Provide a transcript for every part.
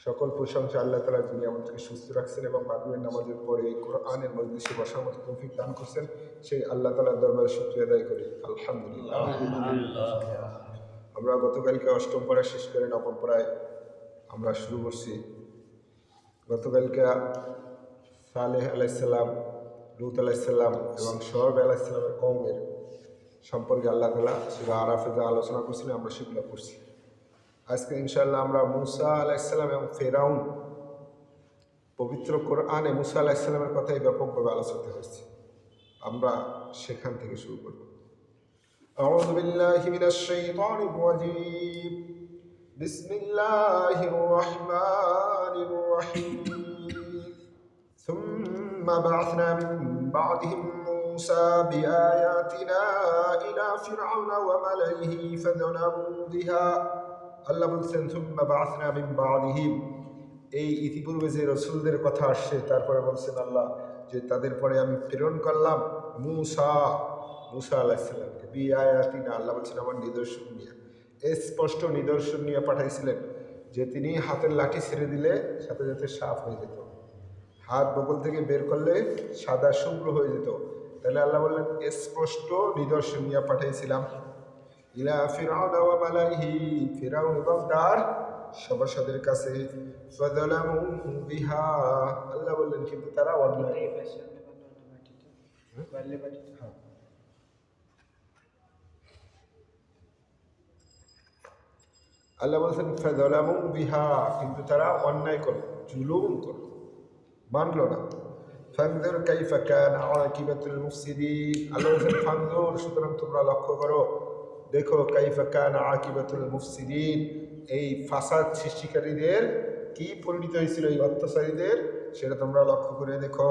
সকল প্রশংসা আল্লাহ তাআলা, যিনি আমাদেরকে সুস্থ রাখছেন এবং মাগরিবের নামাজের পরে এই কোরআনের মজলিসে বসার মতো তৌফিক দান করছেন। সেই আল্লাহ তাআলার দরবারে শুকরিয়া আদায় করি, আলহামদুলিল্লাহ। আমরা গতকালকে অষ্টম পড়া শেষ করে নবম পড়ায় আমরা শুরু করছি। গতকালকে সালেহ আলাইসাল্লাম, লূত আলাইসাল্লাম এবং শোয়েব আলাইসাল্লামের কওমের সম্পর্কে আল্লাহ তাআলা সূরা আরাফে যা আলোচনা করছিলেন আমরা সেগুলো করছি। আজকে ইনশাআল্লাহ আমরা মুসা আলাইসাল্লাম এবং ফেরাউন, পবিত্র কোরআনে মুসা আলাইসাল্লামের কথাই ব্যাপকভাবে আলোচিত হয়েছে। আমরা সেখান থেকে শুরু করব। আউযু বিল্লাহি মিনাশ শাইতানির রাজীম। বিসমিল্লাহির রাহমানির রাহিম। ثم بعثنا من بعدهم موسى بآياتنا إلى فرعون وملئه فظلموا بها। আল্লাহ বলছেন থুম্মা বা'আসনা মিন বা'দিহিম, এই ইতিপূর্বে যে রসুলদের কথা আসছে তারপরে বলছেন আল্লাহ যে তাদের পরে আমি প্রেরণ করলাম মুসা আলাইহিস সালামকে বিআয়াতিনা, আল্লাহ বলছেন আমার নিদর্শন নিয়ে, স্পষ্ট নিদর্শন নিয়ে পাঠাইছিলেন যে তিনি হাতের লাঠি ছেড়ে দিলে সাথে সাথে সাফ হয়ে যেত, হাত বগল থেকে বের করলে সাদা শুভ্র হয়ে যেত। তাহলে আল্লাহ বললেন স্পষ্ট নিদর্শন নিয়ে পাঠাইছিলাম। ইলা ফিরআউন ওয়া মালাইহি, ফিরআউন এবং তার সভাসদের কাছে। ফাযালামু বিহা, আল্লাহ বললেন কিন্তু তারা অন্যায়। আল্লাহ বলছেন ফাযালামু বিহা, কিন্তু তারা অন্যায় করল, জুলুম করল, মানল না। ফানজুর কাইফা কানা আকিবাতুল মুফসিদিন, আল্লাহ বলছেন ফানজুর, সুতরাং তোমরা লক্ষ্য করো, দেখো কাইফা কানা আকিবাতুল মুফসিদিন, এই ফাসাদ সৃষ্টিকারীদের কি পরিণত হয়েছিল, এই অত্যাচারীদের, সেটা তোমরা লক্ষ্য করে দেখো।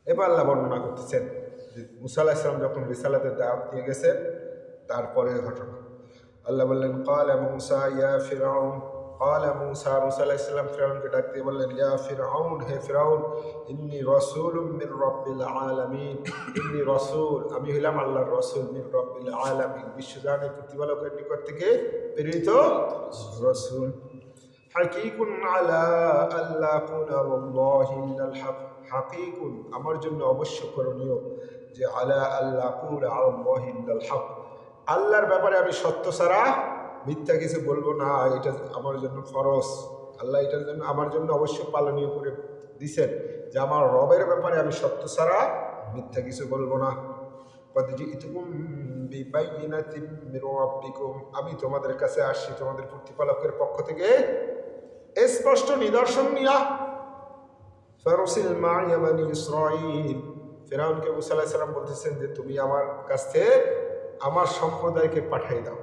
এবার আল্লাহ বর্ণনা করতেছেন যে মুসা আলাইহিস সালাম যখন রিসালাতের দাওয়াত দিয়ে গেছেন তারপরের ঘটনা। আল্লাহ বললেন ক্বালা মুসা ইয়া ফিরআউন, ক্বালা মুসা, মুসা আলাইহিস সালাম ফিরআউনকে ডাক দিয়ে বললেন ইয়া ফিরআউন, হে ফিরআউন, ইন্নী রাসূলুম মির রাব্বিল আলামিন, ইন্নী রাসূল, আমি হইলাম আল্লাহর রাসূল, মির রাব্বিল আলামিন, বিশ্বজাহানের প্রতিপালকের নিকট থেকে প্রেরিত রাসূল। হাকিকুন আলা আল্লা কুনা ওয়াল্লাহি ইল্লাল হক, হাকিকুন আমার জন্য অবশ্য করণীয় যে আলা আল্লা কুনা ওয়াল্লাহি ইল্লাল হক, আল্লাহর ব্যাপারে আমি সত্য ছাড়া মিথ্যা কিছু বলবো না, এটা আমার জন্য ফরজ। আল্লাহ এটার জন্য আমার জন্য অবশ্য পালনীয় করে দিছেন যে আমার রবের ব্যাপারে আমি সত্য ছাড়া মিথ্যা কিছু বলবো না। আমি তোমাদের কাছে আসছি তোমাদের প্রতিপালকের পক্ষ থেকে স্পষ্ট নিদর্শন নিয়া। ফারসিল মা'ইয়া বানি ইসরাঈল, ফিরআউনকে মুসা আলাইহিস সালাম বলতেছেন যে তুমি আমার কাছে আমার সম্প্রদায়কে পাঠাই দাও।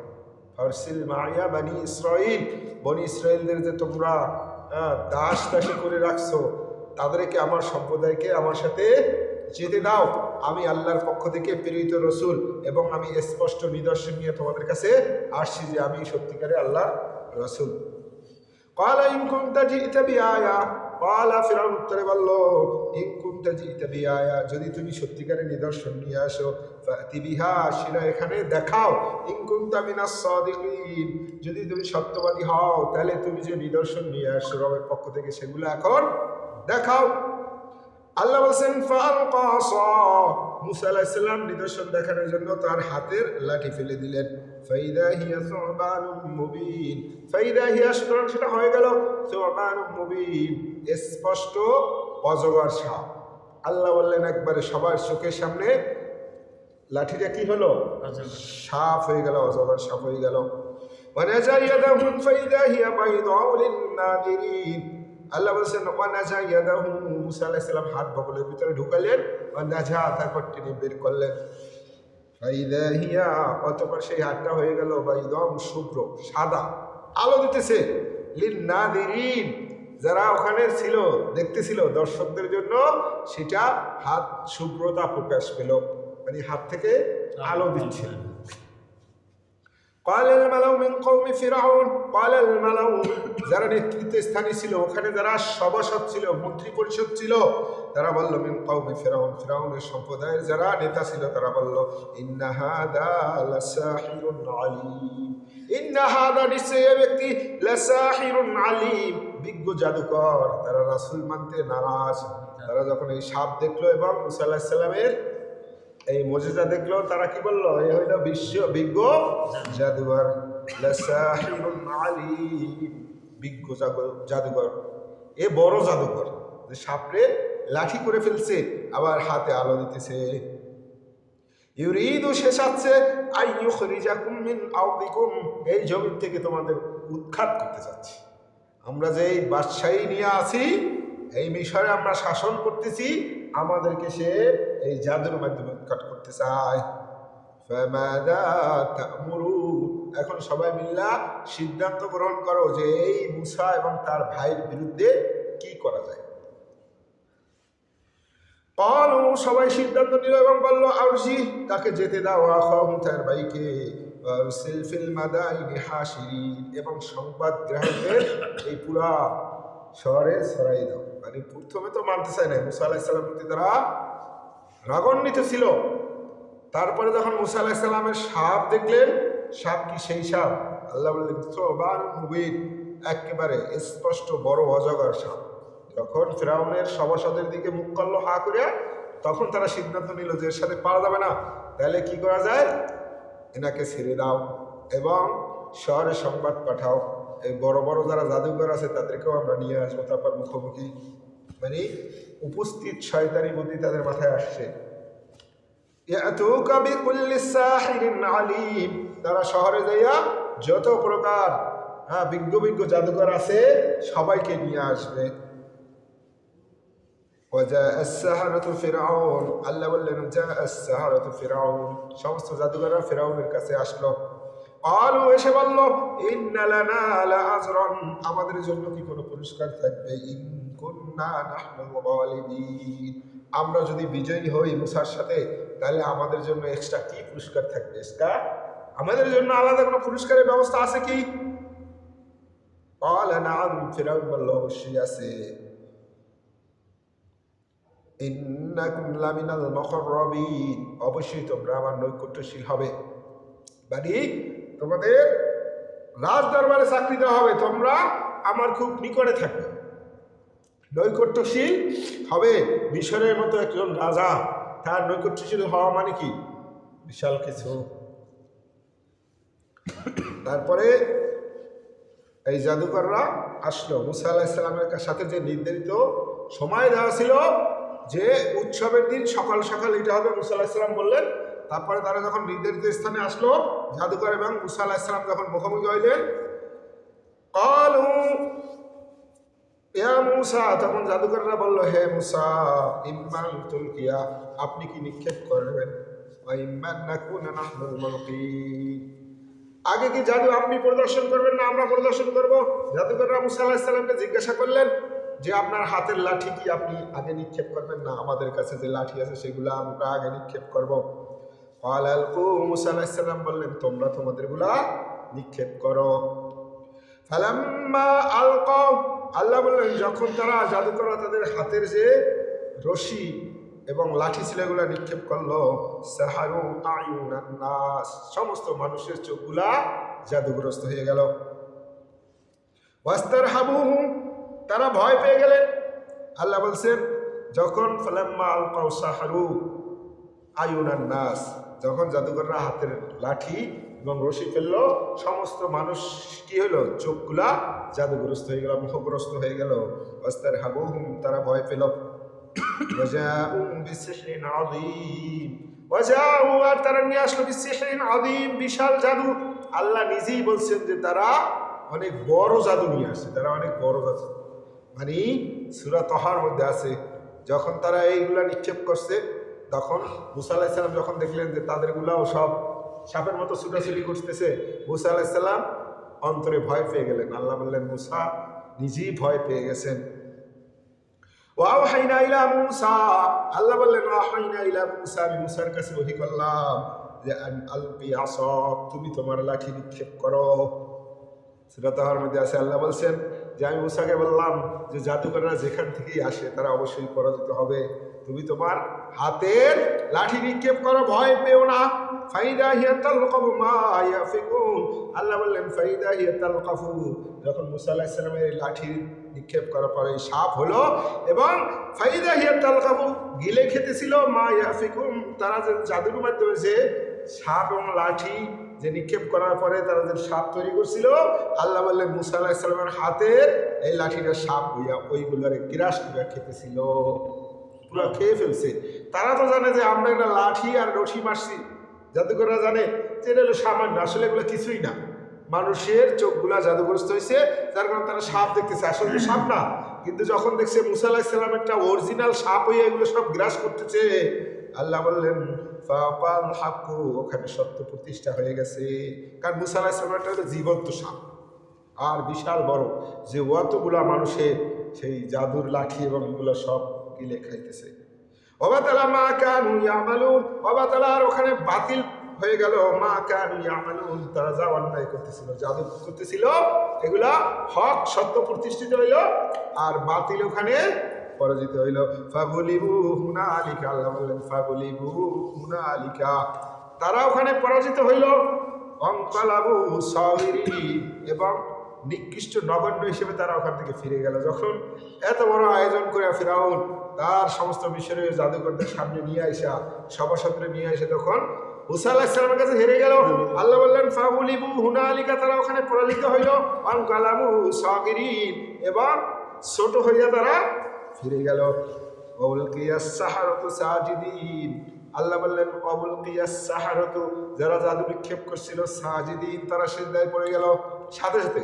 ফারসিল মা'ইয়া বানি ইসরাঈল, বনি ইসরাইলদের যে তোমরা দাসী করে রাখছো তাদেরকে আমার সম্প্রদায়কে আমার সাথে যেতে দাও, আমি আল্লাহর পক্ষ থেকে প্রেরিত রসুল এবং আমি স্পষ্ট নিদর্শন নিয়ে তোমাদের কাছে আসছি যে আমি সত্যিকারে আল্লাহর রসুল। ক্বালা ইন কুনতা জি'তা বিআয়া, ক্বালা ফিরআউন উত্তরে বলল ইন কুনতা জি'তা বিআয়া, যদি তুমি সত্যিকারের নিদর্শন নিয়ে আসো, ফাতি বিহা, সেটা এখানে দেখাও। ইন কুনতা মিনাস সাদিকিন, যদি তুমি সত্যবাদী হও তাহলে তুমি যে নিদর্শন নিয়ে আসো রবের পক্ষ থেকে সেগুলো এখন দেখাও। আল্লাহ বলছেন ফালকা আসা, মুসা আলাইহিস সালাম নিদর্শন দেখানোর জন্য তার হাতের লাঠি ফেলে দিলেন। ফাইদা হিয়া সুবানুম মুবিন, ফাইদা হিয়া, সুতরাং সেটা হয়ে গেল সুবানুম মুবিন, স্পষ্ট অজগর সাপ। আল্লাহ বললেন একবারে সবার চোখের সামনে লাঠিটা কি হলো, সাপ হয়ে গেল, অজগর সাপ হয়ে গেল। ওয়ানাজা ইয়াদাহু ফাইদা হিয়া বাইদাউ লিন-নাযিরিন, আল্লাহ বলছেন ওয়ানাজা ইয়াদাহু, মুসা আলাইহিস সালাম হাত বগলের ভিতরে ঢুকালেন, ওয়ানাজা, তারপর তিনি বের করলেন। ফাইদা হিয়া, অতঃপর সেই হাতটা হয়ে গেল বাইদাউ, শুভ্র, সাদা, আলো দিতেছে, লিন-নাযিরিন, যারা ওখানে ছিল দেখতেছিল দর্শকদের জন্য সেটা হাত শুভ্রতা প্রকাশ পেল, মানে হাত থেকে আলো দিচ্ছে। ক্বালাল মালাউ মিন কওমি ফিরআউন, ক্বালাল মালাউ, যারা নেতৃত্ব স্থানীয় ছিল ওখানে, যারা সভাসদ ছিল, মন্ত্রী পরিষদ ছিল, তারা বলল মিন কওমি ফিরআউন, ফিরআউনের সম্প্রদায়ের যারা নেতা ছিল তারা বলল ইন্না হাদা লাসাহিরুন আলীম, ইন্না হাদা নিশ্চয়ই এই ব্যক্তি লাসাহিরুন আলিম, বিজ্ঞ জাদুকর। তারা রাসূল মানতে নারাজ। তারা যখন এই সাপ দেখলো এবং মুসা আলাইহিস সালামের এই মুজিজা দেখলো, তারা কি বললো? এ হইল বিজ্ঞ জাদুকর। লাসাহিরুন আলিম, বিজ্ঞ জাদুকর, এ বড় জাদুকর যে সাপরে লাঠি করে ফেলছে আবার হাতে আলো দিতেছে। ইউরিদু, সে চাচ্ছে আইয়ুখরিজাকুম মিন আরদিকুম, এই জমিন থেকে তোমাদের উৎখাত করতে চাচ্ছি। আমরা যে এই বাদশাহী নিয়ে আছি, এই মিশরে আমরা শাসন করতেছি, আমাদেরকে সে এই জাদুর মাধ্যমে উৎখাত করতে চায়। ফামাদা তা'মুরুন, এখন সবাই মিল্লা সিদ্ধান্ত গ্রহণ করো যে এই মুসা এবং তার ভাইয়ের বিরুদ্ধে কি করা যায়। ক্বালু, সবাই সিদ্ধান্ত নিল এবং বলল, আরজি, তাকে যেতে দাও, আখাহুম, তার ভাইকে, ওয়ারসিল ফিল মাদাইনি হাশিরিন, এবং সংবাদ গ্রাহকদের এই পুরা শহরে ছড়াই দাও। মানে প্রথমে তো মানতে চায় না, মুসা আলাইহিস সালামের প্রতি তারা রাগান্বিত ছিল। তারপরে যখন মুসা আলাইহিস সালামের সাপ দেখলেন, সাপ কি সেই সাপ? আল্লাহ বললেন সুবান মুবিন, একেবারে স্পষ্ট বড় অজগর সাপ। যখন ফিরাউনের সভাসদের দিকে মুখ করলো হা করে, তখন তারা সিদ্ধান্ত নিল যে এর সাথে পারা যাবে না, তাহলে কি করা যায়, এনাকে ছেড়ে দাও এবং শহরে সংবাদ পাঠাও, এই বড় বড় যারা জাদুঘর আছে তাদেরকেও আমরা নিয়ে আসবো, তারপর মুখোমুখি। মানে উপস্থিত শয়তানি বুদ্ধি তাদের মাথায় আসছে। ইয়াতুকা বিকুল্লি সাহিরিন আলিম, তারা শহরে যাইয়া যত প্রকার বিজ্ঞ বিজ্ঞ জাদুকর আছে সবাইকে নিয়ে আসবে। ফিরআউন, আল্লাহ বললেন ফিরআউন, সমস্ত জাদুকররা ফিরআউনের কাছে আসলো। ক্বালু, এসে বলল, ইন্না লানা লাআজরান, আমাদের জন্য কি কোনো পুরস্কার থাকবে? ইন কুন্না নাহনুল গালিবিন, আমরা যদি বিজয়ী হই মুসার সাথে, তাহলে আমাদের জন্য এক্সট্রা কি পুরস্কার থাকবে? আমাদের জন্য আলাদা কোনো পুরস্কারের ব্যবস্থা আছে কি? ক্বালা নাআম, ফিরআউন বলল, অবশ্যই আছে। ইন্নাকুম লামিনাল মুকাররাবিন, অবশ্যই তোমরা আমার নৈকট্যশীল হবে, মানে তোমাদের রাজ দরবারে চাকরি দেওয়া হবে, তোমরা আমার খুব নিকটে থাকবে, নৈকট্যশীল হবে। মিশরের মতো একজন রাজা, তার নৈকট্যশীল হওয়া মানে কি বিশাল কিছু। তারপরে এই জাদুকররা আসলো মুসা আলাইহিস সালামের সাথে, যে নির্ধারিত সময় দেওয়া ছিল যে উৎসবের দিন সকাল সকাল এটা হবে, মুসা আলাইহিস সালাম বললেন। তারপরে তারা যখন নির্ধারিত স্থানে আসলো, জাদুকর এবং মুসা আলাইহিস সালাম যখন মুখোমুখি হইলেন, ক্বালু ইয়া মুসা, তখন জাদুকররা বলল, হে মুসা, ইম্মান তুলকিয়া, আপনি কি নিক্ষেপ করবেন? ওয়া ইম্মান নাকুনা নাহনুল মুলকিন, আগে কি জাদু আপনি পরিদর্শন করবেন না আমরা পরিদর্শন করব? জাদুকররা মুসা আলাইহিস সালামকে জিজ্ঞাসা করলেন যে আপনার হাতের লাঠি কি আপনি আগে নিক্ষেপ করবেন না আমাদের কাছে যে লাঠি আছে সেগুলো আমরা আগে নিক্ষেপ করব? ক্বাল আলকু, মুসা আলাইহিস সালাম বললেন, তোমরা তোমাদেরগুলা নিক্ষেপ করো। ফালাম্মা আলকাউ, আল্লাহ বললেন, যখন তারা জাদুকররা তাদের হাতের যে রশি এবং লাঠি ছিল এগুলা নিক্ষেপ করলো, সাহারু আয়ুনান নাস, সমস্ত মানুষের চোখগুলা জাদুগ্রস্ত হয়ে গেল। ওয়াস্তারহাবুহুম, তারা ভয় পেয়ে গেলেন। আল্লাহ বলছেন, যখন ফালাম্মা আলকাউ সাহারু আয়ুনান নাস, যখন জাদুকররা হাতের লাঠি এবং রশি ফেললো, সমস্ত মানুষ কি হলো, চোখগুলা জাদুগ্রস্ত হয়ে গেল, মুখগ্রস্ত হয়ে গেল। ওয়াস্তারহাবুহুম, তারা ভয় পেল। ওয়াজাউ বিসিহরিন আযীম, ওয়াজাউ, আর তারা নিয়ে আসলো বিসিহরিন আযীম, বিশাল জাদু। আল্লাহ নিজেই বলছেন যে তারা অনেক বড় জাদু নিয়ে আসছে, তারা অনেক বড় জাদু। মানে সূরা তাহার মধ্যে আছে, যখন তারা এইগুলা নিক্ষেপ করছে, তখন মুসা আলাইহিস সালাম যখন দেখলেন যে তাদেরগুলাও সব সাপের মতো ছুটাছুটি করতেছে, মুসা আলাইহিস সালাম অন্তরে ভয় পেয়ে গেলেন। আল্লাহ বললেন, মুসা নিজেই ভয় পেয়ে গেছেন। ওয়াওহাইনা ইলা মুসা, আল্লাহ বললেন, ওয়াহাইনা ইলা মুসা, আমি মুসার কাছে ওহী করলাম যে আন আলকি আসাক, তুমি তোমার লাঠি নিক্ষেপ করো। সূরা তাহার মধ্যে আছে, আল্লাহ বলছেন যে আমি মুসাকে বললাম যে জাদুকররা যেখান থেকেই আসে তারা অবশ্যই পরাজিত হবে, তুমি তোমার হাতের লাঠি নিক্ষেপ করো, ভয় পেও না। ফাইদা হিয়া তালকাফু মা ইয়াফিকুন, আল্লাহ বললেন ফাইদা হিয়া তালকাফু, যখন মুসা আলাইহিস সালামের লাঠি নিক্ষেপ করার পরে সাপ হলো এবং ফাইদা হিয়া তালকাফু গিলে খেতেছিল মা ইয়াফিকুন, তারা যে জাদুর মাধ্যমে যে সাপ এবং লাঠি যে নিক্ষেপ করার পরে তারা যে সাপ তৈরি করছিল, আল্লাহ বললেন মুসা আলাইহিস সালামের হাতের এই লাঠিটা সাপ হইয়া ওইগুলোরে গ্রাস করে খেতেছিল, পুরো খেয়ে ফেলছে। তারা তো জানে যে আমরা একটা লাঠি আর রশি মারছি, জাদুকররা জানে যে এটা হলো সামান্য, আসলে এগুলো কিছুই না, মানুষের চোখগুলা জাদুগ্রস্ত হয়েছে, যার কারণে তারা সাপ দেখতেছে, আসলে তো সাপ না। কিন্তু যখন দেখছে মুসা আলাইহিস সালাম একটা অরিজিনাল সাপ হইয়া এগুলো সব গ্রাস করতেছে, আল্লাহ বললেন ফাকাল হাক্কু, ওখানে সত্য প্রতিষ্ঠা হয়ে গেছে। কারণ মুসা আলাইহিস সালাম একটা জীবন্ত সাপ আর বিশাল বড়, যে অতগুলা মানুষের সেই জাদুর লাঠি এবং এগুলো সব গিলে খাইতেছে। ওয়াবাতালা মা কানু ইয়ামালুন, ওয়াবাতালা, আর ওখানে বাতিল হয়ে গেল মা কানু ইয়ামালুন, তারা যা অন্যায় করতেছিল, জাদু করতেছিল, এগুলা হক সত্য প্রতিষ্ঠিত হইল আর বাতিল ওখানে পরাজিত হইল। ফাগুলিবু হুনালিকা, আল্লাহ বললেন ফাগুলিবু হুনালিকা, তারা ওখানে পরাজিত হইল। অনকালাবু সাগিরিন, এবং নিকৃষ্ট নগণ্য হিসেবে তারা ওখান থেকে ফিরে গেল। যখন এত বড় আয়োজন করে ফিরাউন তার সমস্ত মিশরীয় জাদুকরদের সামনে নিয়ে আসা, সভাসদরে নিয়ে আসে, তখন মুসা আলাইহিস সালামের কাছে হেরে গেল। আল্লাহ বললেন ফাগুলিবু হুনালিকা, তারা ওখানে পরাজিত হইল। অনকালাবু সাগিরিন, এবং ছোট হইয়া তারা ফিরে গেল। ওয়ালকিয়াস সাহারাতু সাজিদিন, আল্লাহ বললেন ওয়ালকিয়াস সাহারাতু, যারা জাদু নিক্ষেপ করছিল, সাজিদিন, তারা সিজদায় পড়ে গেল। সাথে সাথে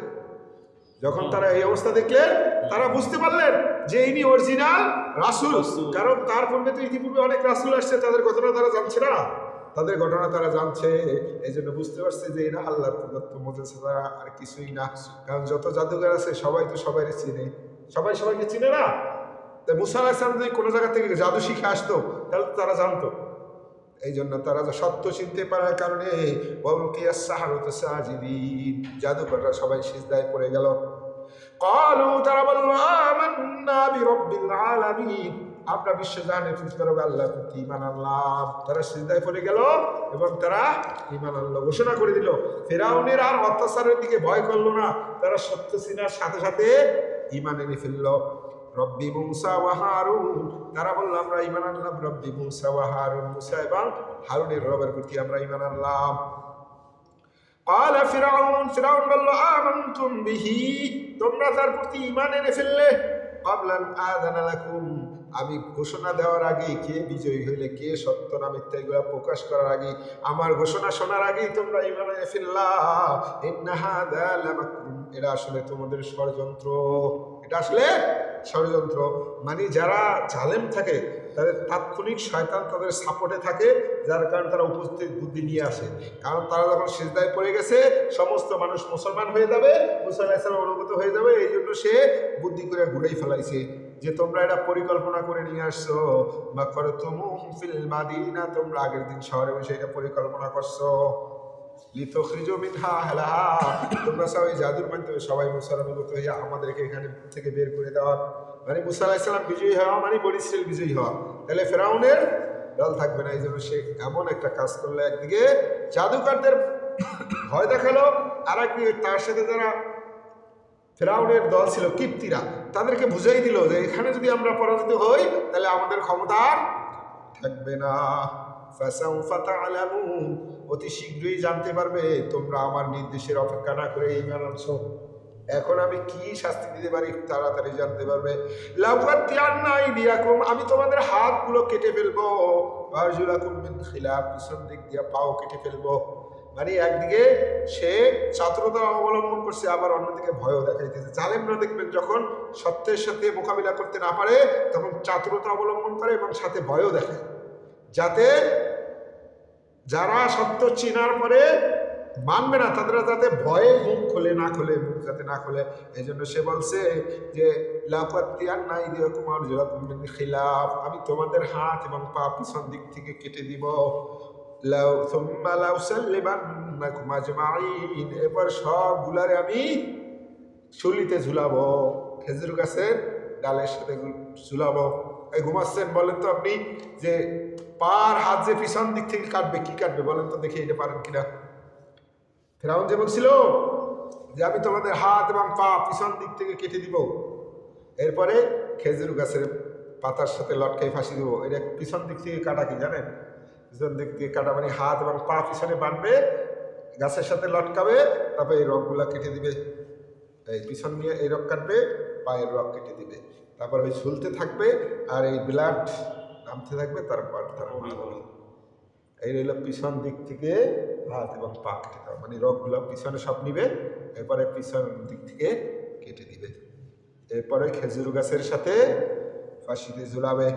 যখন তারা এই অবস্থা দেখলেন, তারা বুঝতে পারলেন যে ইনি অরিজিনাল রাসূল। কারণ তার পূর্বে তো ইতিপূর্বে অনেক রাসূল আসছে, তাদের ঘটনা তারা জানছে না, তাদের ঘটনা তারা জানছে, এই জন্য বুঝতে পারছে যে এরা আল্লাহর প্রদত্ত মুজিজা আর কিছুই না। কারণ যত জাদুঘর আছে সবাই তো সবাই চিনে, সবাই সবাইকে চিনে না। তাই মুসা আলাইহিস সালাম যদি কোনো জায়গা থেকে জাদু শিখে আসতো তাহলে তো তারা জানতো। এই জন্য তারা সত্য চিনতে পারার কারণে ওয়ালকিয়াস সাহারাতু সাজিদিন, জাদুকররা সবাই সিজদায় পড়ে গেল। ক্বালু, তারা বলল আমান্না বিরাব্বিল আলামিন, আমরা বিশ্বজাহানের প্রতিপালক আল্লাহর প্রতি ঈমান আনলাম। তারা সিজদায় পড়ে গেল এবং তারা ঈমান আনলো, ঘোষণা করে দিল। ফিরআউনের আর অত্যাচারের দিকে ভয় করলো না, তারা সত্য চিনার সাথে সাথে ঈমান এনে ফেলল। রব্বি মুসা ওয়া হারুন, তারা বলল আমরা ঈমান আনলাম রব্বি মুসা ওয়া হারুন, মুসা এবং হারুনের রবের প্রতি আমরা ঈমান আনলাম। ক্বালা ফিরআউন, ফিরআউন বলল আমানতুম বিহি, তোমরা তার প্রতি ঈমান এনে ফেললে। ক্বাবলান আযানা লাকুম, আমি ঘোষণা দেওয়ার আগে, কে বিজয়ী হইলে কে সত্য না মিথ্যা এগুলো প্রকাশ করার আগে, আমার ঘোষণা শোনার আগেই তোমরা ঈমান এনে ফেললা। ইন্না হাযা লামাকরুন, এটা আসলে তোমাদের ষড়যন্ত্র, এটা আসলে ষড়যন্ত্র। মানে যারা জালেম থাকে তাদের তাৎক্ষণিক শয়তান তাদের সাপোর্টে থাকে, যার কারণে তারা উপস্থিত বুদ্ধি নিয়ে আসে। কারণ তারা যখন সিজদায় পড়ে গেছে সমস্ত মানুষ মুসলমান হয়ে যাবে, মুসা আলাইহিস সালাম অনুগত হয়ে যাবে, এই জন্য সে বুদ্ধি করে ঘুরেই ফেলাইছে যে তোমরা এটা পরিকল্পনা করে নিয়ে আসছো, বা করে তুমুম ফিল মাদিনা, তোমরা আগের দিন শহরে বসে এটা পরিকল্পনা করছো। লিতুখরিজু মিনহা আহলাহা, তোমরা সবাই জাদুর মাধ্যমে সবাই মুসার অনুগত হইয়া আমাদেরকে এখানে থেকে বের করে দেওয়া। মানে মুসা আলাইহিস সালাম বিজয়ী হওয়া মানে বনী ইসরাইল বিজয়ী হওয়া, তাহলে ফিরআউনের দল থাকবে না। এই জন্য সে এমন একটা কাজ করলো, একদিকে জাদুকরদের ভয় দেখালো, আর একদিকে তার সাথে যারা ফিরআউনের দল ছিল কিপ্তিরা, তাদেরকে বুঝাই দিল যে এখানে যদি আমরা পরাজিত হই তাহলে আমাদের ক্ষমতা থাকবে না। ফাসাউফা তা'লামুন, অতি শীঘ্রই জানতে পারবে তোমরা আমার নির্দেশের অপেক্ষা না করে ঈমান আনছো। এখন আমি কি শাস্তি দিতে পারি তাড়াতাড়ি জানতে পারবে। লাউকাতিয়ান্না আইদিয়াকুম, আমি তোমাদের হাতগুলো কেটে ফেলবো। ওয়ারজুলাকুম মিন খিলাফ, পিছন দিক দিয়ে পাও কেটে ফেলবো। মানে একদিকে সে চাতুরতা অবলম্বন করছে, আবার অন্যদিকে ভয়ও দেখাইতেছে। জালেমরা দেখবেন যখন সত্যের সাথে মোকাবিলা করতে না পারে তখন চাতুরতা অবলম্বন করে এবং সাথে ভয়ও দেখায়, যাতে যারা সত্য চিনার পরে মানবে না তাদের যাতে ভয়ে মুখ খোলে না খোলে, মুখ যাতে না খোলে। এই জন্য সে বলছে যে লাউকাতিয়ান্না আইদিয়াকুম ওয়ারজুলাকুম মিন খিলাফ, আমি তোমাদের হাত এবং পা পিছন দিক থেকে কেটে দিব। লাউ সুম্মা লাউসাল্লিবান্নাকুম আজমাইন, এরপর সবগুলারে আমি শুলিতে ঝুলাবো, খেজুর গাছের ডালের সাথে ঝুলাবো। এই ঘুমাচ্ছেন, বলেন তো আপনি যে পার হাত যে পিছন দিক থেকে কাটবে, কি কাটবে বলেন তো দেখি, এটা পারেন কিনা? ফেরাউন যে বলছিল যে আমি তোমাদের হাত এবং পা পিছন দিক থেকে কেটে দিব, এরপরে খেজুর গাছের পাতার সাথে লটকাই ফাঁসি দেবো, এটা পিছন দিক থেকে কাটা কি জানেন? পিছন দিক থেকে কাটা মানে হাত এবং পা পিছনে বাঁধবে, গাছের সাথে লটকাবে, তারপরে এই রগগুলা কেটে দিবে, এই পিছন নিয়ে এই রগ কাটবে, পায়ের রগ কেটে দিবে, তারপর ওই ঝুলতে থাকবে আর এই ব্লাড নামতে থাকবে, তারপর তার এই রইল পিছন দিক থেকে হাত এবং পা কেটে দেওয়া, মানে রগগুলো পিছনে সব নিবে, এরপরে পিছন দিক থেকে কেটে দিবে, এরপরে খেজুর গাছের সাথে ফাঁসিতে ঝুলাবে।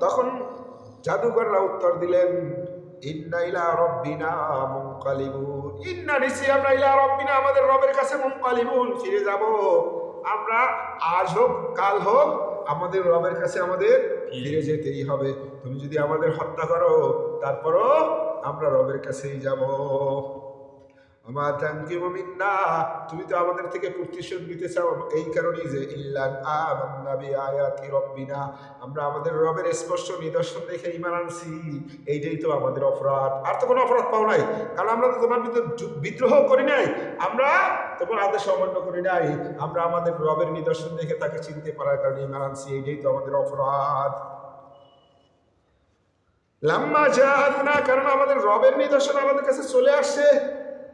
তখন জাদুকররা উত্তর দিলেন, ইন্না ইলা রব্বিনা মুনকালিবুন, ইন্না নিশ্চয়ই আমরা ইলা রব্বিনা আমাদের রবের কাছে মুনকালিবুন ফিরে যাব, আমরা আজ হোক কাল হোক আমাদের রবের কাছে আমাদের ফিরে যেতেই হবে, তুমি যদি আমাদের হত্যা করো তারপরও আমরা রবের কাছেই যাব। আমার তানকিমু মিন্না, তুমি তো আমাদের থেকে প্রতিশোধ নিতে চাও এই কারণেই যে ইল্লান আমান্না বিআয়াতি রব্বিনা, আমরা আমাদের রবের স্পষ্ট নিদর্শন দেখে ঈমান আনছি, এইটাই তো আমাদের অপরাধ, আর তো কোনো অপরাধ পাও নাই, কারণ আমরা তো তোমার বিদ্রোহ করি নাই, আমরা তোমার আদেশ অমান্য করি নাই, আমরা আমাদের রবের নিদর্শন দেখে তাকে চিনতে পারার কারণে ঈমান আনছি, এইটাই তো আমাদের অপরাধ। লাম্মা জাআতনা, কারণ আমাদের রবের নিদর্শন আমাদের কাছে চলে আসছে,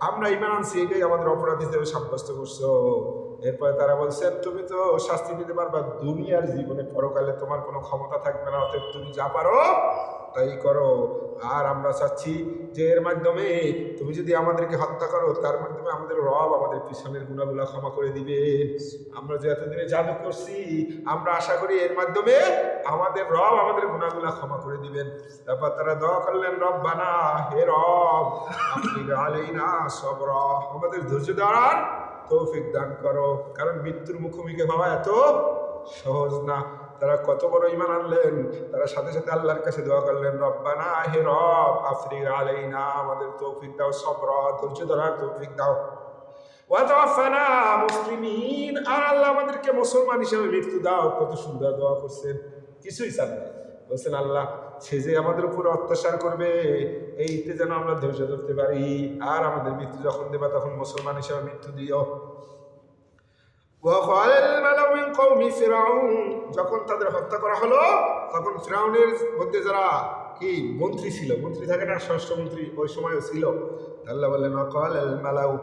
আমরা ঈমান আনছি, এটাই আমাদের অপরাধ হিসেবে সাব্যস্ত করছো। এরপরে তারা বলছেন, তুমি তো শাস্তি দিতে পারবা দুনিয়ার জীবনে, পরকালে তোমার কোনো ক্ষমতা থাকবে না, অতএব তুমি যা পারো তাই করো, আর আমরা চাচ্ছি যে এর মাধ্যমে তুমি যদি আমাদেরকে হত্যা করো, তার মাধ্যমে আমাদের রব আমাদের পিছনের গুণাগুলা ক্ষমা করে দিবে, আমরা যে এতদিনে জাদু করছি আমরা আশা করি এর মাধ্যমে আমাদের রব আমাদের গুণাগুলা ক্ষমা করে দিবেন। তারপর তারা দোয়া করলেন, রব্বানা, হে রব, আফরিগ আলাইনা সবরা, আমাদের ধৈর্য ধরার তৌফিক দান করো, কারণ মৃত্যুর মুখোমুখি হওয়া এত সহজ না। তারা কত বড় ঈমান আনলেন, তারা সাথে সাথে আল্লাহর কাছে দোয়া করলেন, রব্বানা, হে রব, আফরিগ আলাইনা, আমাদের তৌফিক দাও, সবরা, ধৈর্য ধরার তৌফিক দাও, ওয়া তাওয়াফানা মুসলিমিন, আর আল্লাহ আমাদেরকে মুসলমান হিসেবে মৃত্যু দাও। কত সুন্দর দোয়া করছেন, কিছুই চান না, বলছেন আল্লাহ সে যে আমাদের উপর অত্যাচার করবে এইতে যেন আমরা ধৈর্য ধরতে পারি, আর আমাদের মৃত্যু যখন দেবা তখন মুসলমান হিসেবে মৃত্যু দিও। যখন তাদের হত্যা করা হলো, তখন ফিরাউনের মধ্যে যারা কি মন্ত্রী ছিল, মন্ত্রী থাকে না, ষষ্ঠ মন্ত্রী ওই সময়ও ছিল, আল্লাহ বললেন ওয়াকাল আল মালাউ,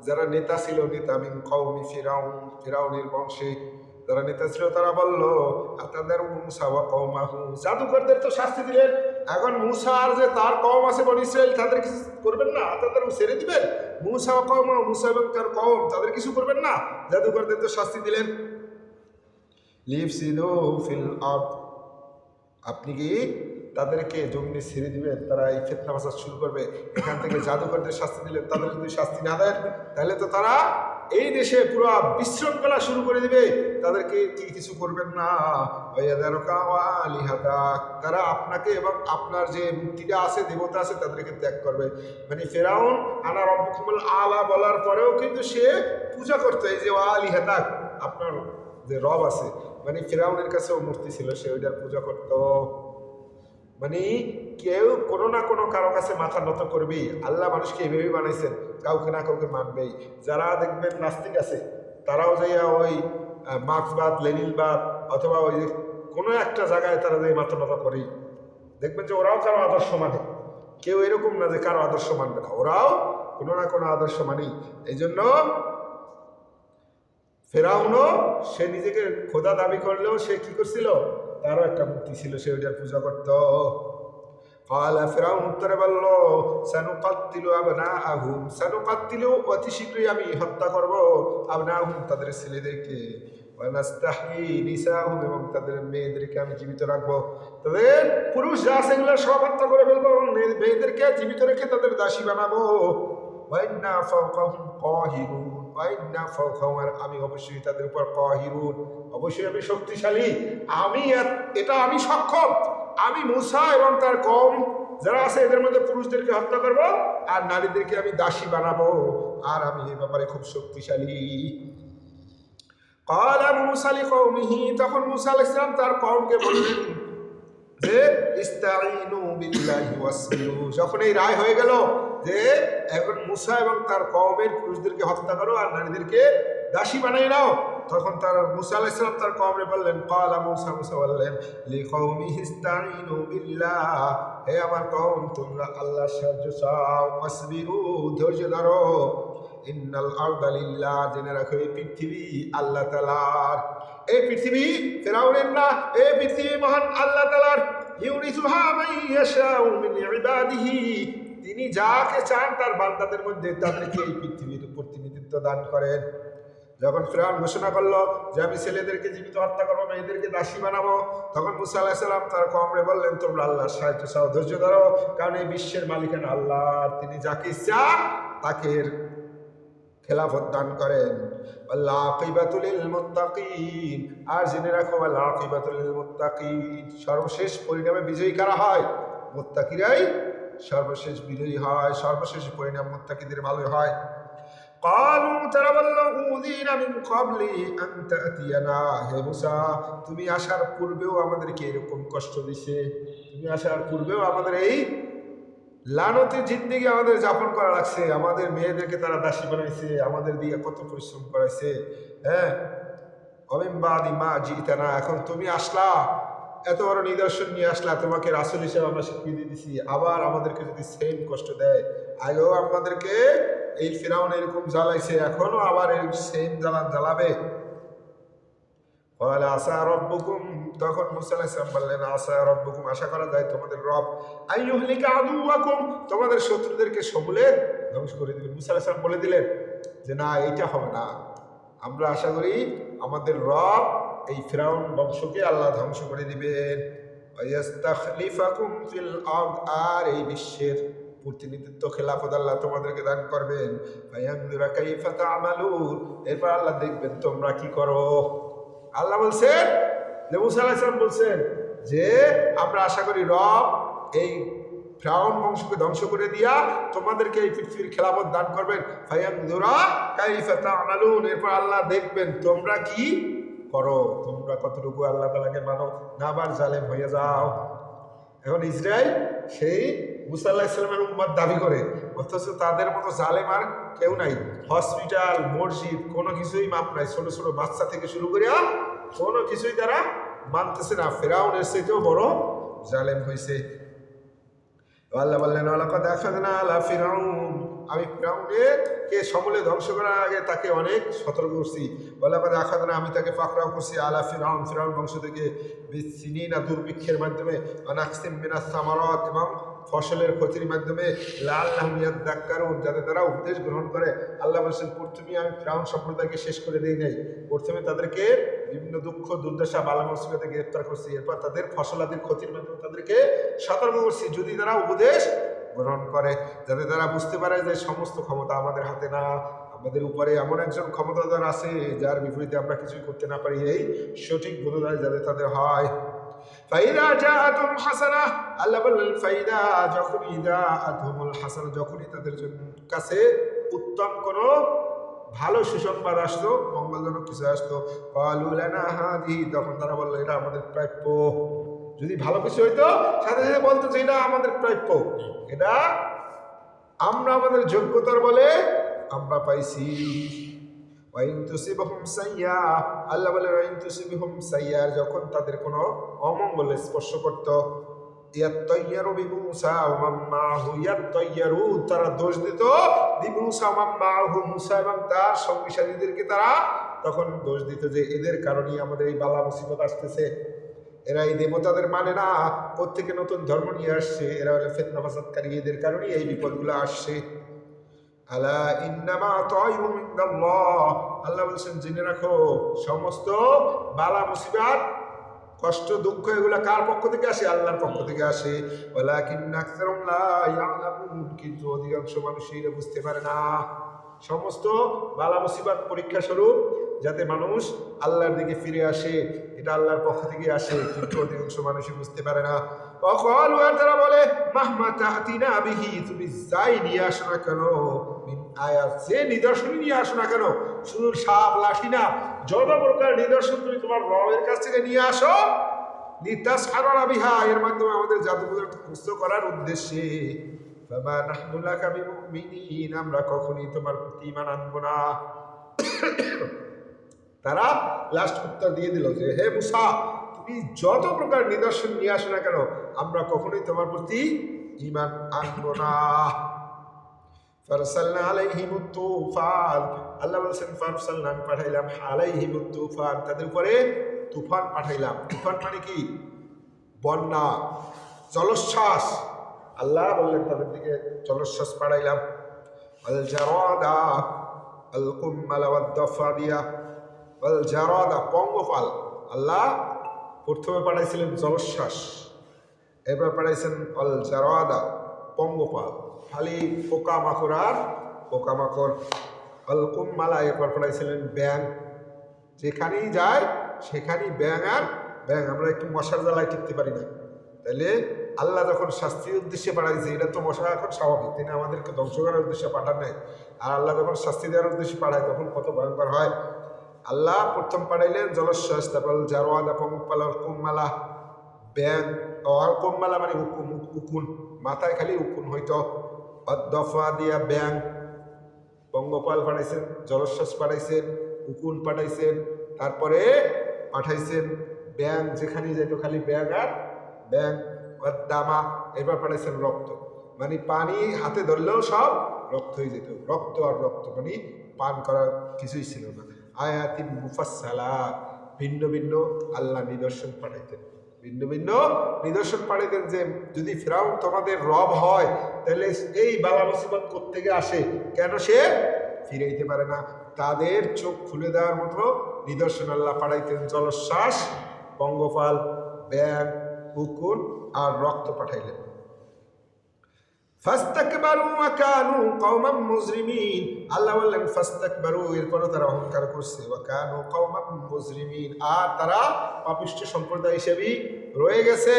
যারা নেতা ছিল, নেতা মিন কওমি ফিরাউন, ফিরাউনের বংশে যারা নেতা ছিল, তারা বলল, আতাদার মুসা ওয়া কওমাহু, জাদুকরদের তো শাস্তি দিলেন, এখন মুসা আর যে তার কওম আছে বনি ইসরাইল, তাদের কিছু করবেন না, আতাদার ছেড়ে দিবেন, মুসা ওয়া কওমাহু, মুসা এবং তার কওম তাদের কিছু করবেন না, জাদুকরদের তো শাস্তি দিলেন। লিফসিদু ফিল আরদ, আপনি কি তাদেরকে জমিনে ছেড়ে দিবেন, তারা এই ফিতনা ফাসাদ শুরু করবে, এখান থেকে জাদুকরদের শাস্তি দিলেন, তাদের যদি শাস্তি না দেন তাহলে তো তারা এই দেশে পুরো বিশৃঙ্খলা শুরু করে দিবে, তাদেরকে কি কিছু করবেন না। তারা আপনাকে এবং আপনার যে মূর্তিটা আছে, দেবতা আছে, তাদেরকে ত্যাগ করবে। মানে ফেরাউন আনা রব্বুকুমুল আলা বলার পরেও কিন্তু সে পূজা করতো, এই যে আলিহাতা, আপনার যে রব আছে, মানে ফেরাউনের কাছেও মূর্তি ছিল, সে ওইটার পূজা করতো। মানে কেউ কোনো না কোনো কারো কাছে মাথা নত করবেই, আল্লাহ মানুষকে এভাবেই বানাইছেন, কাউকে না কাউকে মানবেই। যারা দেখবেন নাস্তিক আছে, তারাও যাইয়া ওই মার্ক্সবাদ, লেনিনবাদ অথবা ওই যে কোনো একটা জায়গায় তারা যাই মাথা নত করেই, দেখবেন যে ওরাও কারো আদর্শ মানে, কেউ এরকম না যে কারো আদর্শ মানবে না, ওরাও কোনো না কোনো আদর্শ মানেই। এই জন্য ফেরাউনও সে নিজেকে খোদা দাবি করলেও সে কি করছিল, তারও একটা মূর্তি ছিল, সে ওইটার পূজা করত। ফেরাউন উত্তরে বলল, সানুকাত্তিলু আবনাআহুম, সানুকাত্তিলু, অতি শীঘ্রই আমি হত্যা করব, আবনাআহুম, তাদের ছেলেদেরকে, ওয়া নাস্তাহয়ি নিসাআহুম, এবং তাদের মেয়েদেরকে আমি জীবিত রাখবো, তাদের পুরুষ যা আছে এগুলো সব হত্যা করে ফেলবো, এবং মেয়েদেরকে জীবিত রেখে তাদের দাসী বানাবো। ওয়া ইন্না ফাওকাহুম কাহিরুন, আর আমি অবশ্যই তাদের উপর কাহিরুন, অবশ্যই আমি শক্তিশালী, আমি এটা আমি সক্ষম, আমি মূসা এবং তার কওম যারা আছে এদের মধ্যে পুরুষদেরকে হত্যা করব আর নারীদেরকে আমি দাসী বানাবো, আর আমি এই ব্যাপারে খুব শক্তিশালী। ক্বালা মূসা লিকওমিহি, তখন মূসা আলাইহিস সালাম তার কওমকে বললেন যে ইস্তাঈনু বিল্লাহি ওয়াসবিরু। যখন এই রায় হয়ে গেল যে এখন মূসা এবং তার কওমের পুরুষদেরকে হত্যা করো আর নারীদেরকে দাসী বানিয়ে নাও, তখন তার মূসা আলাইহিস সালাম তার কওমে বললেন, ক্বালা মূসা বললেন লিকওমিহি ইস্তাঈনু বিল্লাহ, হে আমার কওম তোমরা আল্লাহর সাহায্য চাও, ওয়াসবিরু ধৈর্য ধরো, ইন্নাল আরদা লিল্লাহ, জেনে রাখো এই পৃথিবী আল্লাহ তাআলার। এই পৃথিবী ফিরাউনের না, এই পৃথিবী মহান আল্লাহ তাআলার। ইউরিসুহা মান ইয়াশাউ মিন ইবাদিহি, তিনি যাকে চান তার বান্দাদের মধ্যে তাদেরকে এই পৃথিবীর প্রতিনিধিত্ব দান করেন। যখন ফিরআউন ঘোষণা করলো যে আমি ছেলেদেরকে জীবিত হত্যা করবো, মেয়েদেরকে দাসী বানাবো, তখন মূসা আলাইহিস সালাম তার কওমে বললেন তোমরা আল্লাহর সাহায্য চাও, ধৈর্য ধরো, কারণ এই বিশ্বের মালিকানা আল্লাহর, তিনি যাকে ইচ্ছা তাকে খেলাফত দান করেন। আল্লাহ আকিবাতুল লিল মুত্তাকিন, আর জেনে রাখো আল্লাহ আকিবাতুল লিল মুত্তাকিন, সর্বশেষ পরিণামে বিজয়ী কারা হয়? মুত্তাকিরাই সর্বশেষ বিজয়ী হয়, সর্বশেষ পরিণাম মুত্তাকিদের ভালো হয়। ক্বালু, তারা বলল উযিনা মিন ক্বাবলি আন তা'তিয়ানা, হে মূসা তুমি আসার পূর্বেও আমাদেরকে এরকম কষ্ট দিছে, তুমি আসার পূর্বেও আমাদের এই লানতের জিন্দেগি আমাদের যাপন করা লাগছে, আমাদের মেয়েদেরকে তারা দাসী বানাইছে, আমাদের দিয়ে কত পরিশ্রম করাইছে। হ্যাঁ, অমিন বাদি মা জিতানা, এখন তুমি আসলা, এত বড় নিদর্শন নিয়ে আসলা, তোমাকে রাসূল হিসেবে আমরা স্বীকৃতি দিছি, আবার আমাদেরকে যদি সেম কষ্ট দেয়, আগেও আমাদেরকে এই ফিরাউন এরকম জ্বালাইছে, এখনো আবার এই সেম জ্বালাবে। ক্বালা আসা রাব্বুকুম, তখন মূসা আলাইহিস সালাম বললেন আসা রাব্বুকুম, আশা করা যায় তোমাদের রব আইয়ুহলিকা আদুওয়াকুম, তোমাদের শত্রুদেরকে সমূলে ধ্বংস করে দিবেন। মূসা আলাইহিস সালাম বলে দিলেন যে না, এইটা হবে না, আমরা আশা করি আমাদের রব এই ফিরাউন বংশকে আল্লাহ ধ্বংস করে দিবেন। ওয়ায়াস্তাখলিফাকুম ফিল আরদ, আর এই বিশ্বের প্রতিনিধিত্ব খেলাফত আল্লাহ তোমাদেরকে দান করবেন। ফায়ানজুরা কাইফা তা'মালুন, এরপর আল্লাহ দেখবেন তোমরা কি করো। আল্লাহ বলছেন যে মূসা আলাইহিস সালাম বলছেন যে আমরা আশা করি রব এই ফিরাউন বংশকে ধ্বংস করে দিয়া তোমাদেরকে এই পৃথিবীর খেলাফত দান করবেন। ফায়ানজুরা কাইফা তা'মালুন, এরপর আল্লাহ দেখবেন তোমরা কি করো, তোমরা কতটুকু আল্লাহ তাআলাকে মানো, না আবার জালেম হয়ে যাও। এখন ইসরায়েল সেই মূসা আলাইহিস সালামের উম্মত দাবি করে, অথচ তাদের মতো জালেম আর কেউ নাই। হসপিটাল, মসজিদ, কোনো কিছুই মাপ নাই, ছোট ছোট বাচ্চা থেকে শুরু করে কোনো কিছুই তারা মানতেছে না। ফিরাউনের চাইতেও বড় জালেম হয়েছে। আল্লাহ বললেন ওয়ালাকাদ আখাযনা আলা ফিরাউন, আমি ফিরাউনের কে সমূলে ধ্বংস করার আগে তাকে অনেক সতর্ক করছি। ওয়ালাকাদ আখাযনা, আমি তাকে পাকড়াও করছি, আলা ফিরাউন, ফিরাউন বংশ থেকে, বিসিনিনা, দুর্ভিক্ষের মাধ্যমে, ওয়ানাকসিম মিনাস সামারাত, এবং ফসলের ক্ষতির মাধ্যমে, লাআল্লাহুম ইয়াযাক্কারুন, যাতে তারা উপদেশ গ্রহণ করে। আল্লাহ বলছেন প্রথমে আমি ফিরাউন সম্প্রদায়কে শেষ করে দেই নাই, প্রথমে তাদেরকে বিভিন্ন দুঃখ দুর্দশা বালা মুসিবতে গ্রেফতার করছি, এরপর তাদের ফসলাদির ক্ষতির মাধ্যমে তাদেরকে সতর্ক করছি, যদি তারা উপদেশ গ্রহণ করে, যাতে তারা বুঝতে পারে যে সমস্ত ক্ষমতা আমাদের হাতে না, আমাদের উপরে এমন একজন ক্ষমতাধর আছে যার বিপরীতে আমরা কিছুই করতে না পারি, এই সঠিক বোধোদয় যাতে তাদের হয়। ফাইদা জাআতুম হাসানা, আল্লাহ বললেন ফাইদা, যখনই জাআতুমুল হাসানা, যখনই তাদের কাছে উত্তম কোনো ভালো সুসংবাদ আসতো, মঙ্গলজনক কিছু আসতো, ক্বালু লানা হাদিহি, তখন তারা বললো এটা আমাদের প্রাপ্য। যদি ভালো কিছু হইতো সাথে সাথে বলতো যে এটা আমাদের প্রাপ্য, এটা আমরা আমাদের যোগ্যতার বলে আমরা পাইছি। ওয়াইন তুসিবহুম সাইয়্যা, আল্লাহ বলে ওয়াইন তুসিবহুম সাইয়্যা, যখন তাদের কোনো অমঙ্গল স্পর্শ করত, ইয়াত্তায়্যারু বিমূসা ওয়া মান মাআহু, ইয়াত্তায়্যারু, তারা দোষ দিত, বিমূসা ওয়া মান মাআহু, মূসা এবং তার সঙ্গীসাথীদেরকে তারা তখন দোষ দিত যে এদের কারণেই আমাদের এই বালা মুসিবত আসতেছে, এরা এই দেবতাদের মানে না, কোত্থেকে নতুন ধর্ম নিয়ে আসছে, এরা হলো ফিতনা ফাসাদকারী, এদের কারণেই এই বিপদগুলো আসছে। আলা ইন্নামা তায়রু মিনাল্লাহ, আল্লাহ বলছেন জেনে রাখো সমস্ত বালা মুসিবত, কষ্ট, দুঃখ, এগুলা কার পক্ষ থেকে আসে? আল্লাহর পক্ষ থেকে আসে। ওয়ালাকিন্না আকসারুহুম লা ইয়ালামুন, কিন্তু অধিকাংশ মানুষই এটা বুঝতে পারে না। সমস্ত বালা মুসিবত পরীক্ষা স্বরূপ, যাতে মানুষ আল্লাহর দিকে ফিরে আসে, এটা আল্লাহর পক্ষ থেকে আসে, কিন্তু অধিকাংশ মানুষই বুঝতে পারে না। وقالوا আর তারা বলে মাহমা তাতিনা বিহি, তুমি যাই নিয়ে আসো না কেন, মিন আয়াত, যে নিদর্শন নিয়ে আসো না কেন, শুধু সাপ লাঠি না, যত প্রকার নিদর্শন তুমি তোমার রবের কাছ থেকে নিয়ে আসো, লিতাসহারা বিহা, এর মাধ্যমে আমাদের জাদুঘর মুক্ত করার উদ্দেশ্যে, ফামা নাহনু লাকা বিমুমিনিন, আমরা কখনোই তোমার প্রতি ঈমান আনবো না। তারা লাস্ট উত্তর দিয়ে দিল যে হে মুসা, তুমি যত প্রকার নিদর্শন নিয়ে আসো না কেন, আমরা কখনোই তোমার প্রতি ঈমান আনবো না। ফারসালনা আলাইহিমুত তুফান, আল্লাহ বলেছেন ফারসালনা, আমি পাঠাইলাম, আলাইহিমুত তুফান, তাদের উপরে তুফান পাঠাইলাম। তুফান মানে কি? বন্যা, জলোচ্ছ্বাস। আল্লাহ বললেন তাদের দিকে জলোচ্ছ্বাস পাঠাইলাম। আল জারাদা আল কুম্মালা ওয়াদ দাফাদিয়া আল জারাদা, পঙ্গপাল। আল্লাহ প্রথমে পাঠাইছিলেন জলোচ্ছ্বাস, এবার পাঠাইছেন আল জারাদা, পঙ্গপাল, খালি পোকামাকড় আর পোকামাকড়। আল কুম্মালা, এরপর পাঠাইছিলেন ব্যাং, যেখানেই যায় সেখানেই ব্যাং আর ব্যাং। আমরা একটু মশার জ্বালায় টিকতে পারি না, তাহলে আল্লাহ যখন শাস্তির উদ্দেশ্যে পাঠাইছে, এটা তো মশা এখন স্বাভাবিক, তিনি আমাদেরকে ধ্বংস করার উদ্দেশ্যে পাঠান নাই। আর আল্লাহ যখন শাস্তি দেওয়ার উদ্দেশ্যে পাঠায় তখন কত ভয়ঙ্কর হয়। আল্লাহ প্রথম পাঠাইলেন জলোচ্ছ্বাস, তারপর জারোয়াদা, পঙ্গপাল, কুম্মালা, ব্যাং। আর কুম্মালা মানে উকুন, উকুন, মাথায় খালি উকুন হইতো। দফা দিয়া ব্যাং, পঙ্গপাল পাঠাইছেন, জলোচ্ছ্বাস পাঠাইছেন, উকুন পাঠাইছেন, তারপরে পাঠাইছেন ব্যাং, যেখানে যেত খালি ব্যাং আর ব্যাং। দামা, এবার পাঠাইছেন রক্ত, মানে পানি হাতে ধরলেও সব রক্ত হয়ে যেত। রক্ত আর রক্ত, মানে পান করার কিছুই ছিল না। আয়াতি মুফাসসালা, ভিন্ন ভিন্ন আল্লাহ নিদর্শন পাঠাইতেন, ভিন্ন ভিন্ন নিদর্শন পাঠাইতেন। যে যদি ফিরাউন তোমাদের রব হয়, তাহলে এই বালা মুসিবত কোত্থেকে আসে, কেন সে ফিরাইতে পারে না, তাদের চোখ খুলে দেওয়ার মতো নিদর্শন আল্লাহ পাঠাইতেন। জলোচ্ছ্বাস, পঙ্গপাল, ব্যাং, উকুন আর রক্ত পাঠাইলেন। ফাস্তাকবারু ওয়া কানু কওমান মুজরিমিন, আল্লাহ বললেন ফাস্তাকবারু, এরপরও তারা অহংকার করছে, ওয়া কানু কওমান মুজরিমিন, আর তারা পাপিষ্ঠ সম্প্রদায় হিসেবেই রয়ে গেছে।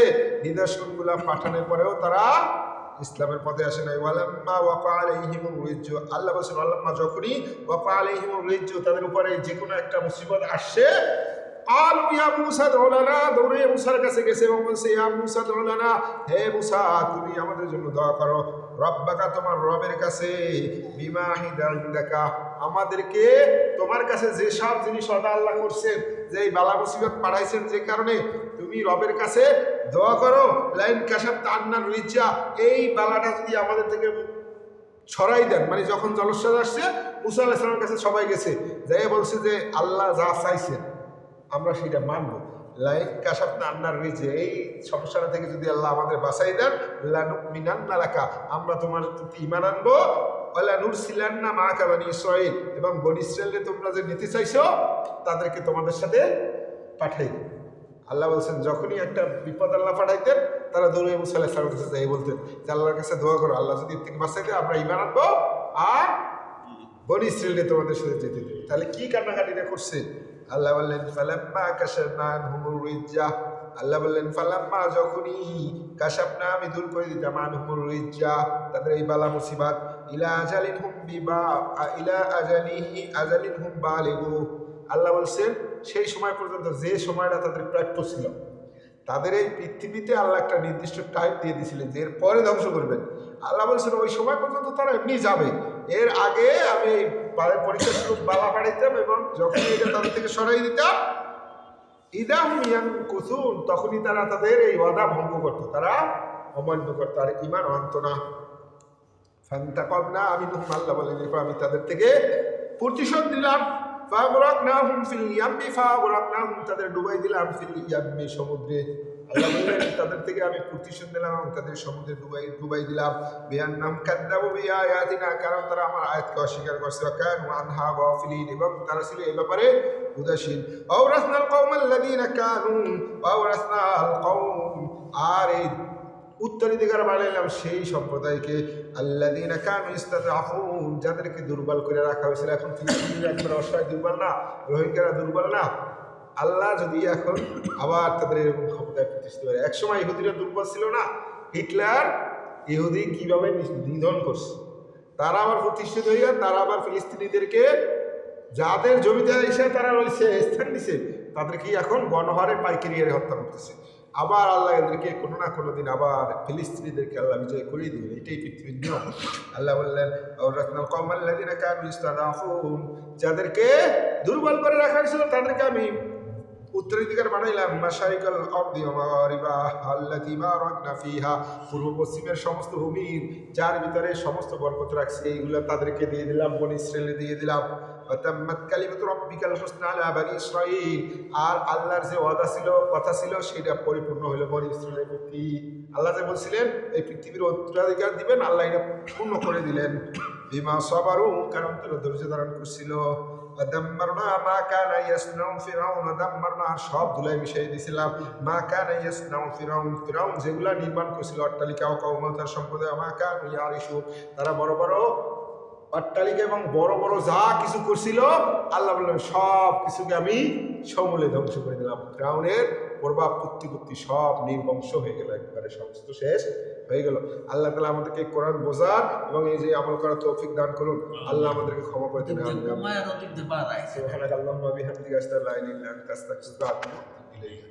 নিদর্শনগুলা পাঠানোর পরেও তারা ইসলামের পথে আসে নাই। ওয়ালাম্মা ওয়াকা আলাইহিমুর রিজ্জু, আল্লাহ বলেছেন ওয়ালাম্মা, যখনই ওয়াকা আলাইহিমুর রিজ্জু, তাদের উপরে যে কোনো একটা মুসিবত আসছে, আলু ইয়া মুসা দু'উ লানা, দৌড়ে মুসার কাছে গেছে এবং বলছে ইয়া মুসা দু'উ লানা, হে মুসা তুমি আমাদের জন্য দোয়া করো, রব্বাকা, তোমার রবের কাছে, বিমা আহিদা ইনদাকা, আমাদেরকে তোমার কাছে যে সব জিনিস ওয়াদা আল্লাহ করছেন, যে এই বালা মুসিবত পাঠাইছেন, যে কারণে তুমি রবের কাছে দোয়া করো, লাইন কাশাফতা আন্নার রিজ্জা, এই বালাটা যদি আমাদের থেকে ছড়াই দেন। মানে যখন জলোচ্ছ্বাস আসছে, মুসা আলাইহিস সালামের কাছে সবাই গেছে, যাই বলছে যে আল্লাহ যা চাইছেন আমরা সেটা মানব। লাইক কাশাফতা আন্নার রিজ্জা, এই সমস্যাটা থেকে যদি আল্লাহ আমাদের বাঁচাই দেন, লানুমিনান্না লাকা, আমরা তোমার প্রতি ঈমান আনবো, ওয়ালা নুরসিলান্না মাআকা বানি ইসরাঈল, এবং বনি ইসরাঈলকে তোমরা যে নিতে চাইছো তাদেরকে তোমাদের সাথে পাঠাই। আল্লাহ বলছেন যখনই একটা বিপদ আল্লাহ পাঠাইতেন, তারা দৌড়ে মুসা আলাইহিস সালামের কাছে যাই বলতেন যে আল্লাহর কাছে দোয়া করো, আল্লাহ যদি এর থেকে বাঁচাই দেয় আমরা ঈমান আনবো আর বনি ইসরাঈলকে তোমাদের সাথে যেতে দেবে। তাহলে কি কান্নাকাটিটা করছে? আল্লাহ বললেন ফালাম্মা কাশাফনা আনহুমুর রিজ্জা, আল্লাহ বললেন ফালাম্মা, যখনই কাশাফনা, আমি দূর করে দিতাম, আনহুমুর রিজ্জা, তাদের এই বালা মুসিবত, ইলা আজালিন হুম বিবা ইলা আজালিহি আজালিন হুম বালিগু, আল্লাহ বলছেন সেই সময় পর্যন্ত, যে সময়টা তাদের প্রাপ্য ছিল, তাদের এই পৃথিবীতে আল্লাহ একটা নির্দিষ্ট টাইম দিয়ে দিয়েছিলেন যে এর পরে ধ্বংস করবেন। আল্লাহ বলছেন ওই সময় পর্যন্ত তারা এমনি যাবে, এর আগে আমি পরীক্ষাস্বরূপ বালা পাঠাইতাম, এবং যখন এটা তাদের থেকে সরাই দিতাম, ইদাম ইয়ানকুসুন, তখনই তারা তাদের এই ওয়াদা ভঙ্গ করত, তারা অমান্য করত আর ঈমান আনত না। ফান্তাকামনা মিনহুম, আল্লাহ বলেন এরপর আমি তাদের থেকে প্রতিশোধ দিলাম। ফাগরাকনাহুম ফিল ইয়াম্মি, ফাগরাকনাহুম, তাদের ডুবাই দিলাম, ফিল ইয়াম্মি, সমুদ্রে। আল্লাহ বললেন তাদের থেকে আমি প্রতিশোধ দিলাম এবং তাদের সমুদ্রে ডুবাই দিলাম। বিআন্নাহুম কাযযাবু বিআয়াতিনা, কারণ তারা আমার আয়াতকে অস্বীকার করছে, ওয়া কানু আনহা গাফিলিন, এবং তারা ছিল এই ব্যাপারে উদাসীন। আওরাসনাল কওমাল্লাযীনা কানু আওরাসনাল কওম, আর এই উত্তরাধিকার বানাইলাম সেই সম্প্রদায়কে, আল্লাযীনা কানু ইস্তাযআফুন, যাদেরকে দুর্বল করে রাখা হয়েছিল। এখন ফিলিস্তিনিরা একবার অসহায়, দুর্বল না? রোহিঙ্গারা দুর্বল না? আল্লাহ যদি এখন আবার তাদের এরকম ক্ষমতায় প্রতিষ্ঠিত করে। একসময় ইহুদিরা দুর্বল ছিল না, হিটলার ইহুদি কিভাবে নিধন করছে, তারা আবার প্রতিষ্ঠিত হইয়া তারা আবার ফিলিস্তিনিদেরকে যাদের জমিতে এসে তারা রয়েছে স্থান দিছে তাদেরকে এখন গণহারে পাইকারি হারে হত্যা করতেছে। আবার আল্লাহ এদেরকে কোনো না কোনো দিন আবার ফিলিস্তিনিদেরকে আল্লাহ বিজয় করিয়ে দিবেন, এটাই পৃথিবীর নিয়ম। আল্লাহ বললেন যাদেরকে দুর্বল করে রাখা হয়েছিল তাদেরকে আমি উত্তরাধিকার বানাইলাম, মাশারিকাল আরদি ওয়া মাগারিবাহা আল্লাতী বারাকনা ফিহা, পূর্ব পশ্চিমের সমস্ত ভূমির যার ভিতরে সমস্ত বরকত রাখছি এইগুলো তাদেরকে দিয়ে দিলাম, বনি ইসরাইলে দিয়ে দিলাম। ওয়াতাম্মাত কালিমাতু রাব্বিকাল হুসনা আলা বানি ইসরাঈল, আর আল্লাহর যে ওয়াদা ছিল কথা ছিল সেটা পরিপূর্ণ হলো বনি ইসরাঈলের প্রতি। আল্লাহ যে বলছিলেন এই পৃথিবীর উত্তরাধিকার দিবেন, আল্লাহ এটা পূর্ণ করে দিলেন। বিমা সাবারু, কারণ তারা ধৈর্য ধারণ করছিল। দাম্মারনা মা কানা ইয়াসনাউ ফিরাউন, দাম্মারনা সব ধুলাই মিশিয়ে দিয়েছিলাম। মা কানা ইয়াসনাউ ফিরাউন, ফিরাউন যেগুলা নির্মাণ করেছিল অট্টালিকা ও কওম তার সম্প্রদায়, মা কানু ইয়ারিশু, তারা বড় বড় অট্টালিকা এবং বড় বড় যা কিছু করছিল আল্লাহ বললেন সব কিছুকে আমি সমূলে ধ্বংস করে দিলাম। ফিরাউনের প্রভাব প্রতিপত্তি সব নির্বংশ হয়ে গেল, একবারে সমস্ত শেষ হয়ে গেল। আল্লাহ তাআলা আমাদেরকে কোরআন বোঝার এবং এই যে আমল করার তৌফিক দান করুন। আল্লাহ আমাদেরকে ক্ষমা করে দিন। সুবহানাকাল্লাহুম্মা ওয়া বিহামদিকা আশহাদু আল্লা ইলাহা ইল্লা আনতা আস্তাগফিরুকা ওয়া আতুবু ইলাইক।